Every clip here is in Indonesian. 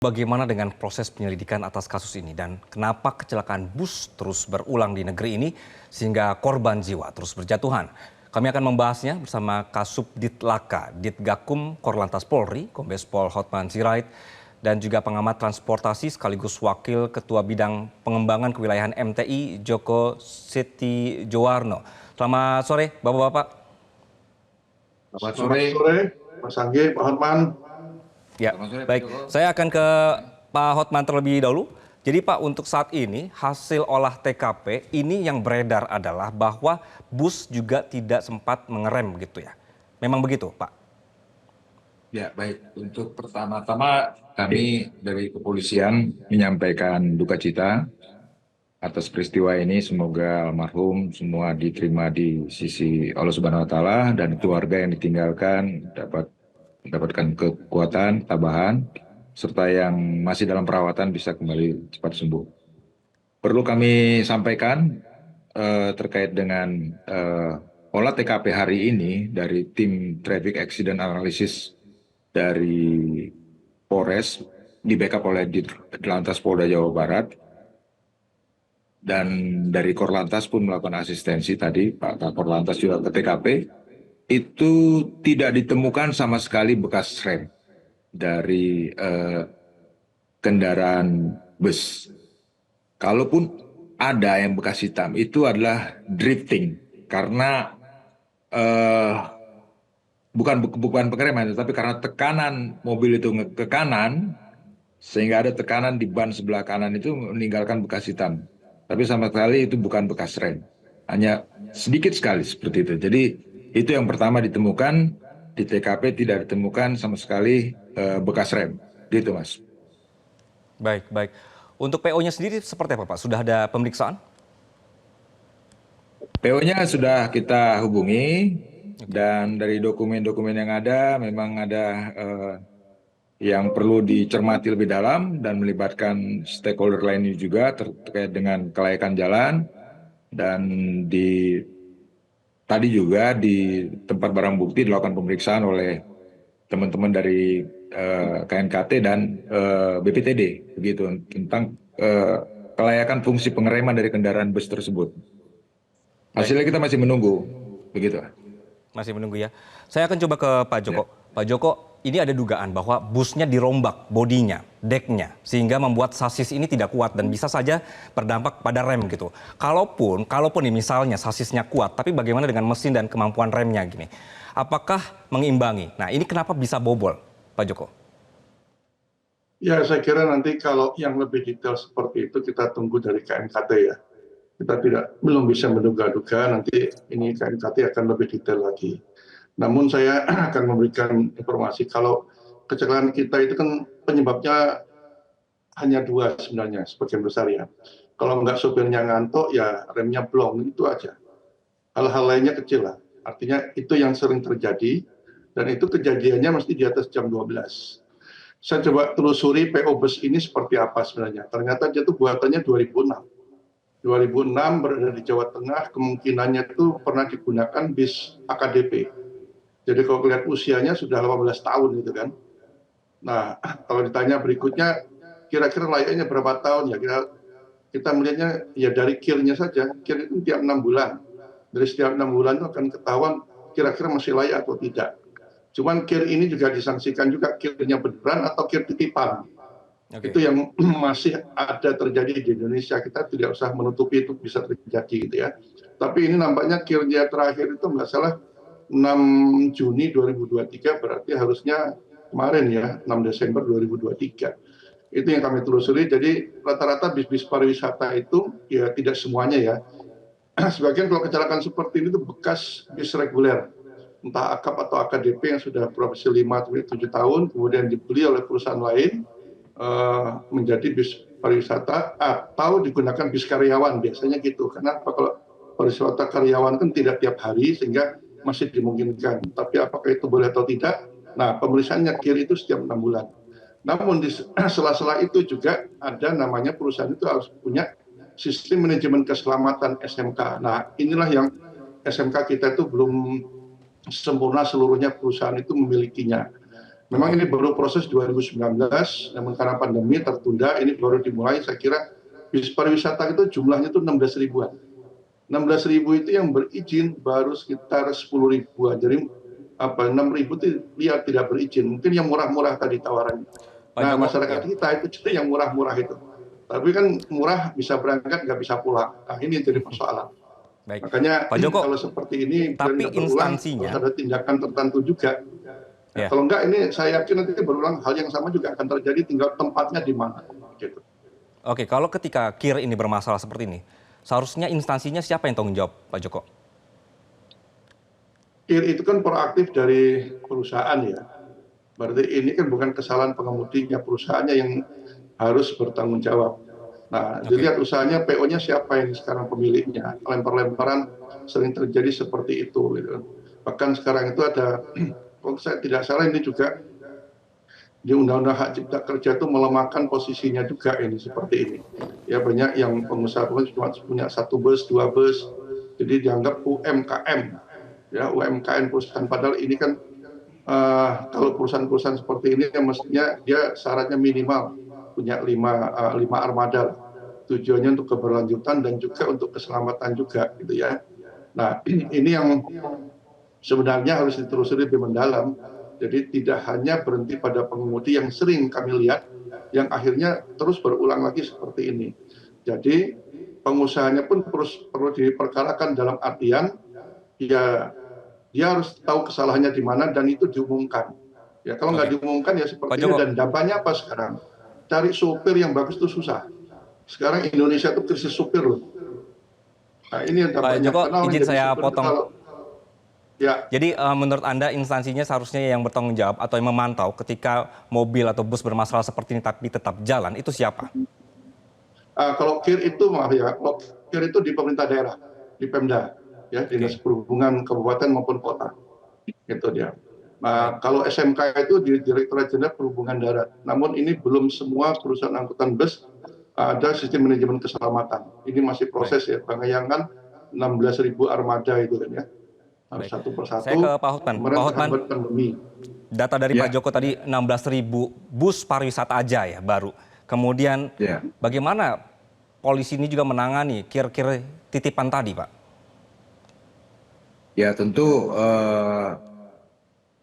Bagaimana dengan proses penyelidikan atas kasus ini dan kenapa kecelakaan bus terus berulang di negeri ini sehingga korban jiwa terus berjatuhan? Kami akan membahasnya bersama Kasubdit Laka, Ditgakum Korlantas Polri, Kombes Pol Hotman Sirait, dan juga pengamat transportasi sekaligus Wakil Ketua Bidang Pengembangan Kewilayahan MTI Joko Setijowarno. Selamat sore, Bapak-Bapak. Selamat sore, Mas Anggi, Pak Hotman. Ya, baik. Saya akan ke Pak Hotman terlebih dahulu. Jadi Pak, untuk saat ini hasil olah TKP ini yang beredar adalah bahwa bus juga tidak sempat mengerem gitu ya. Memang begitu, Pak? Ya, baik. Untuk pertama-tama kami dari kepolisian menyampaikan duka cita atas peristiwa ini. Semoga almarhum semua diterima di sisi Allah Subhanahu Wa Taala dan keluarga yang ditinggalkan mendapatkan kekuatan, tabahan, serta yang masih dalam perawatan bisa kembali cepat sembuh. Perlu kami sampaikan terkait dengan olah TKP hari ini dari tim Traffic Accident Analysis dari Polres, di backup oleh Ditlantas Polda Jawa Barat, dan dari Korlantas pun melakukan asistensi tadi, Pak Korlantas juga ke TKP, itu tidak ditemukan sama sekali bekas rem dari kendaraan bus. Kalaupun ada yang bekas hitam, itu adalah drifting karena bukan pengereman, tapi karena tekanan mobil itu ke kanan, sehingga ada tekanan di ban sebelah kanan itu meninggalkan bekas hitam. Tapi sama sekali itu bukan bekas rem, hanya sedikit sekali seperti itu. Jadi itu yang pertama ditemukan di TKP, tidak ditemukan sama sekali bekas rem, gitu Mas. Baik, baik. Untuk PO-nya sendiri seperti apa Pak? Sudah ada pemeriksaan? PO-nya sudah kita hubungi, dan dari dokumen-dokumen yang ada memang ada yang perlu dicermati lebih dalam dan melibatkan stakeholder lainnya juga terkait dengan kelayakan jalan. Dan tadi juga di tempat barang bukti dilakukan pemeriksaan oleh teman-teman dari KNKT dan BPTD begitu tentang kelayakan fungsi pengereman dari kendaraan bus tersebut. Hasilnya kita masih menunggu, begitu. Masih menunggu ya. Saya akan coba ke Pak Joko. Ya. Pak Joko, ini ada dugaan bahwa busnya dirombak bodinya, deknya, sehingga membuat sasis ini tidak kuat dan bisa saja berdampak pada rem gitu. Kalaupun nih misalnya sasisnya kuat, tapi bagaimana dengan mesin dan kemampuan remnya gini? Apakah mengimbangi? Nah ini kenapa bisa bobol, Pak Joko? Ya, saya kira nanti kalau yang lebih detail seperti itu kita tunggu dari KNKT ya. Kita belum bisa menduga-duga, nanti ini KNKT akan lebih detail lagi. Namun saya akan memberikan informasi kalau kecelakaan kita itu kan penyebabnya hanya dua sebenarnya sebagian besar ya. Kalau nggak sopirnya ngantuk ya remnya blong, itu aja. Hal-hal lainnya kecil lah. Artinya itu yang sering terjadi dan itu kejadiannya mesti di atas jam 12. Saya coba telusuri PO bus ini seperti apa sebenarnya. Ternyata dia itu buatannya 2006. 2006 berada di Jawa Tengah, kemungkinannya itu pernah digunakan bis AKDP. Jadi kalau lihat usianya sudah 18 tahun gitu kan. Nah, kalau ditanya berikutnya, kira-kira layaknya berapa tahun ya? Kita melihatnya ya dari kirnya saja. Kir itu tiap 6 bulan. Dari setiap 6 bulan itu akan ketahuan kira-kira masih layak atau tidak. Cuman kir ini juga disangsikan juga kirnya beneran atau kir titipan. Okay. Itu yang masih ada terjadi di Indonesia. Kita tidak usah menutupi itu bisa terjadi gitu ya. Tapi ini nampaknya kirnya terakhir itu nggak salah 6 Juni 2023, berarti harusnya kemarin ya, 6 Desember 2023. Itu yang kami telusuri. Jadi rata-rata bis-bis pariwisata itu ya tidak semuanya ya. Sebagian kalau kecelakaan seperti ini itu bekas bis reguler, entah AKAP atau AKDP yang sudah beroperasi 5-7 tahun, kemudian dibeli oleh perusahaan lain menjadi bis pariwisata atau digunakan bis karyawan, biasanya gitu. Karena kalau pariwisata karyawan kan tidak tiap hari sehingga masih dimungkinkan. Tapi apakah itu boleh atau tidak? Nah, pemeriksaannya kir itu setiap 6 bulan. Namun di sela-sela itu juga ada namanya perusahaan itu harus punya sistem manajemen keselamatan SMK. Nah, inilah yang SMK kita itu belum sempurna seluruhnya perusahaan itu memilikinya. Memang ini baru proses 2019, namun karena pandemi tertunda, ini baru dimulai. Saya kira bis pariwisata itu jumlahnya itu 16 ribuan. 16 ribu itu yang berizin baru sekitar 10 ribuan. Jadi 6 ribu itu lihat tidak berizin. Mungkin yang murah-murah tadi tawarannya. Pak Nah, Joko, masyarakat ya. kita itu jadi yang murah-murah itu. Tapi kan murah bisa berangkat, nggak bisa pulang. Nah, ini yang jadi persoalan. Baik, Makanya Pak Joko, kalau seperti ini tapi nggak berulang, instansinya, harus ada tindakan tertentu juga. Nah, ya. kalau enggak ini saya yakin nanti berulang hal yang sama juga akan terjadi, tinggal tempatnya di mana. Gitu. Oke, kalau ketika KIR ini bermasalah seperti ini, seharusnya instansinya siapa yang tanggung jawab, Pak Joko? KIR itu kan proaktif dari perusahaan ya. Berarti ini kan bukan kesalahan pengemudinya, perusahaannya yang harus bertanggung jawab. Nah, dilihat usahanya PO-nya siapa yang sekarang pemiliknya. Lempar-lemparan sering terjadi seperti itu. Gitu. Bahkan sekarang itu ada, kalau saya tidak salah ini juga di Undang-Undang Hak Cipta Kerja itu melemahkan posisinya juga ini seperti ini. Ya banyak yang pengusaha cuma punya 1 bus, 2 bus, jadi dianggap UMKM. Ya UMKM perusahaan, padahal ini kan kalau perusahaan-perusahaan seperti ini yang mestinya dia syaratnya minimal punya 5 armada. Tujuannya untuk keberlanjutan dan juga untuk keselamatan juga gitu ya. Nah, ini yang sebenarnya harus ditelusuri lebih mendalam. Jadi tidak hanya berhenti pada pengemudi yang sering kami lihat, yang akhirnya terus berulang lagi seperti ini. Jadi pengusahanya pun perlu diperkarakan dalam artian, ya dia harus tahu kesalahannya di mana dan itu diumumkan. Ya kalau nggak diumumkan ya seperti ini, dan dampaknya apa sekarang? Cari sopir yang bagus itu susah. Sekarang Indonesia itu krisis supir loh. Nah ini yang Pak dampaknya. Joko, izin saya potong. Ya. Jadi menurut Anda instansinya seharusnya yang bertanggung jawab atau yang memantau ketika mobil atau bus bermasalah seperti ini tapi tetap jalan, itu siapa? Kalau KIR itu maaf ya, kalau KIR itu di pemerintah daerah, di Pemda, ya Dinas Perhubungan Kabupaten maupun Kota, gitu dia. Nah, kalau SMK itu di Direktorat Jenderal Perhubungan Darat. Namun ini belum semua perusahaan angkutan bus ada sistem manajemen keselamatan. Ini masih proses ya, pengayangan 16.000 armada itu kan ya. Harus satu persatu. Saya ke Pak Hotman. Pak Hotman, data dari Pak Joko tadi 16.000 bus pariwisata aja ya baru. Kemudian bagaimana polisi ini juga menangani KIR-KIR titipan tadi, Pak? Ya tentu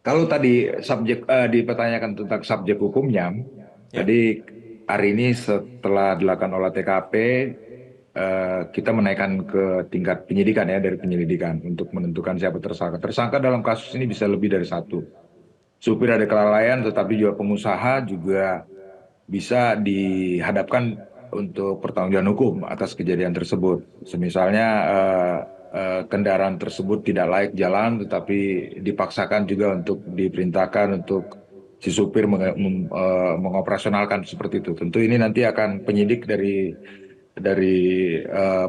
kalau tadi dipertanyakan tentang subjek hukumnya, tadi hari ini setelah dilakukan olah TKP, kita menaikkan ke tingkat penyidikan ya, dari penyelidikan untuk menentukan siapa tersangka. Tersangka dalam kasus ini bisa lebih dari 1. Supir ada kelalaian, tetapi juga pengusaha juga bisa dihadapkan untuk pertanggungjawaban hukum atas kejadian tersebut. Semisalnya kendaraan tersebut tidak layak jalan, tetapi dipaksakan juga untuk diperintahkan untuk si supir mengoperasionalkan seperti itu. Tentu ini nanti akan penyidik dari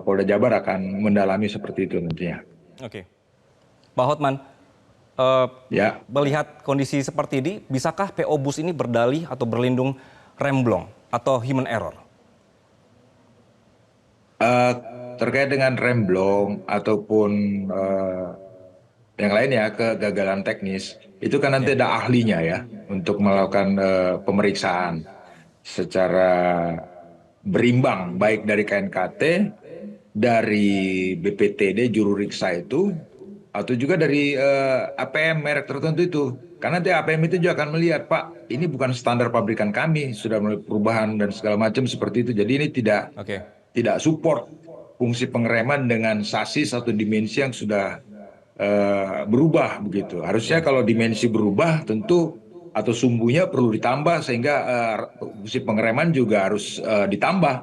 Polda Jabar akan mendalami seperti itu nantinya. Oke, Pak Hotman, melihat kondisi seperti ini, bisakah PO Bus ini berdalih atau berlindung remblong atau human error? Terkait dengan remblong ataupun yang lainnya, kegagalan teknis, itu kan nanti ada ahlinya ya untuk melakukan pemeriksaan secara berimbang, baik dari KNKT, dari BPTD juru riksa itu, atau juga dari APM merek tertentu itu. Karena nanti APM itu juga akan melihat, Pak, ini bukan standar pabrikan kami, sudah mulai perubahan dan segala macam seperti itu. Jadi ini tidak support fungsi pengereman dengan sasis atau dimensi yang sudah berubah begitu. Harusnya kalau dimensi berubah tentu atau sumbunya perlu ditambah sehingga fungsi pengereman juga harus ditambah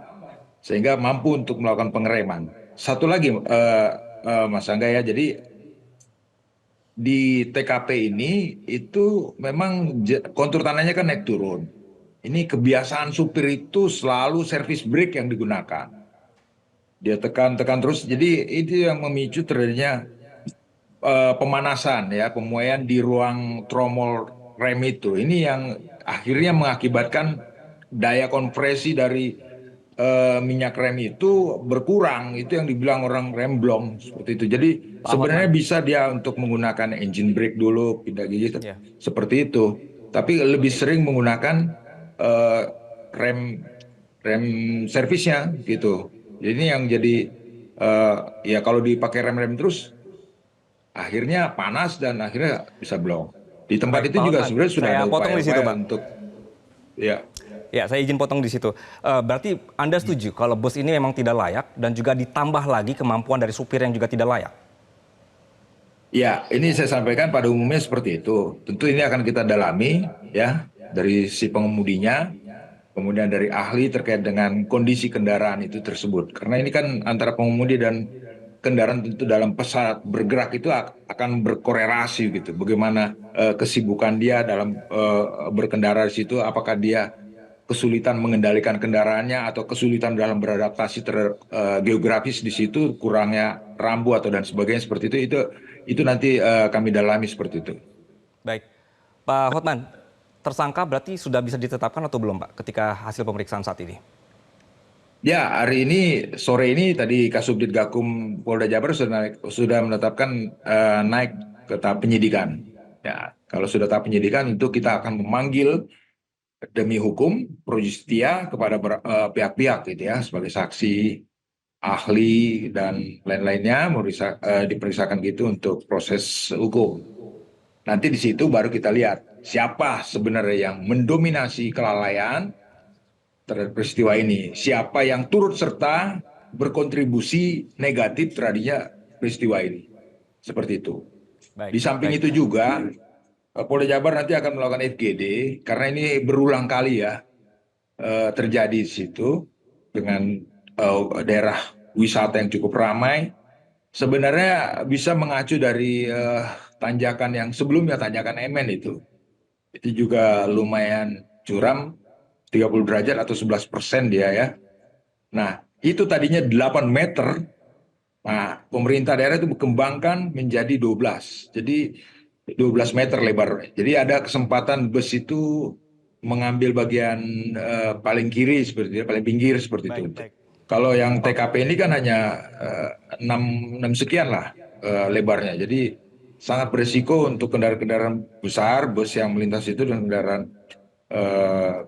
sehingga mampu untuk melakukan pengereman. Satu lagi Mas Angga ya, jadi di TKP ini itu memang kontur tanahnya kan naik turun. Ini kebiasaan supir itu selalu servis brake yang digunakan. Dia tekan-tekan terus, jadi itu yang memicu terjadinya pemanasan ya, pemuaian di ruang tromol rem itu. Ini yang akhirnya mengakibatkan daya kompresi dari minyak rem itu berkurang. Itu yang dibilang orang remblong seperti itu. Jadi sebenarnya bisa dia untuk menggunakan engine brake dulu, pindah gigi seperti itu. tapi lebih sering menggunakan eh, rem rem servisnya gitu. Jadi ini yang jadi ya kalau dipakai rem-rem terus akhirnya panas dan akhirnya bisa blong. Di tempat Baik, itu Pak juga Hotman, sebenarnya sudah saya ada potong di situ, upaya-upaya Pak. untuk ya. Ya, saya izin potong di situ. Berarti Anda setuju kalau bus ini memang tidak layak dan juga ditambah lagi kemampuan dari supir yang juga tidak layak? Ya, ini saya sampaikan pada umumnya seperti itu. Tentu ini akan kita dalami ya dari si pengemudinya, kemudian dari ahli terkait dengan kondisi kendaraan itu tersebut. Karena ini kan antara pengemudi dan kendaraan tentu dalam pesat bergerak itu akan berkorelasi gitu. Bagaimana kesibukan dia dalam berkendara di situ, apakah dia kesulitan mengendalikan kendaraannya atau kesulitan dalam beradaptasi geografis di situ, kurangnya rambu atau dan sebagainya seperti itu nanti kami dalami seperti itu. Baik, Pak Hotman, tersangka berarti sudah bisa ditetapkan atau belum, Pak, ketika hasil pemeriksaan saat ini? Ya, hari ini sore ini tadi Kasubdit Gakum Polda Jabar sudah menetapkan naik ke tahap penyidikan. Ya, kalau sudah tahap penyidikan itu kita akan memanggil demi hukum pro justia kepada pihak-pihak gitu ya sebagai saksi, ahli dan lain-lainnya diperiksakan gitu untuk proses hukum. Nanti di situ baru kita lihat siapa sebenarnya yang mendominasi kelalaian terhadap peristiwa ini, siapa yang turut serta berkontribusi negatif terhadap peristiwa ini. Seperti itu. Baik, Di samping baik. itu juga Polda Jabar nanti akan melakukan FGD karena ini berulang kali ya terjadi di situ dengan daerah wisata yang cukup ramai. Sebenarnya bisa mengacu dari tanjakan yang sebelumnya, tanjakan Emen itu. Itu juga lumayan curam, 30 derajat atau 11% dia ya. Nah, itu tadinya 8 meter. Nah, pemerintah daerah itu kembangkan menjadi 12. Jadi 12 meter lebar. Jadi ada kesempatan bus itu mengambil bagian paling kiri seperti itu, paling pinggir seperti itu. Baik, baik. Kalau yang TKP ini kan hanya 6 sekian lah lebarnya. Jadi sangat berisiko untuk kendaraan-kendaraan besar, bus yang melintas itu dan kendaraan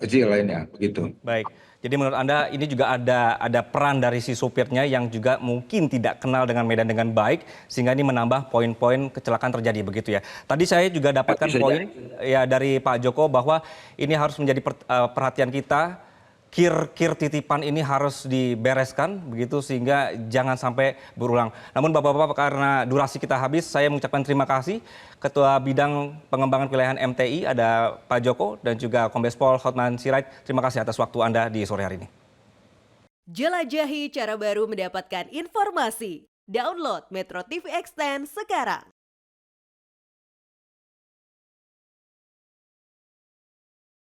kecil lainnya, begitu. Baik. Jadi menurut Anda ini juga ada peran dari si sopirnya yang juga mungkin tidak kenal dengan medan dengan baik sehingga ini menambah poin-poin kecelakaan terjadi begitu ya. Tadi saya juga dapatkan poin ya dari Pak Joko bahwa ini harus menjadi perhatian kita. Kir titipan ini harus dibereskan begitu sehingga jangan sampai berulang. Namun Bapak-bapak karena durasi kita habis, saya mengucapkan terima kasih Ketua Bidang Pengembangan Wilayahan MTI ada Pak Joko dan juga Kombes Pol Hotman Sirait. Terima kasih atas waktu Anda di sore hari ini. Jelajahi cara baru mendapatkan informasi. Download Metro TV Extend sekarang.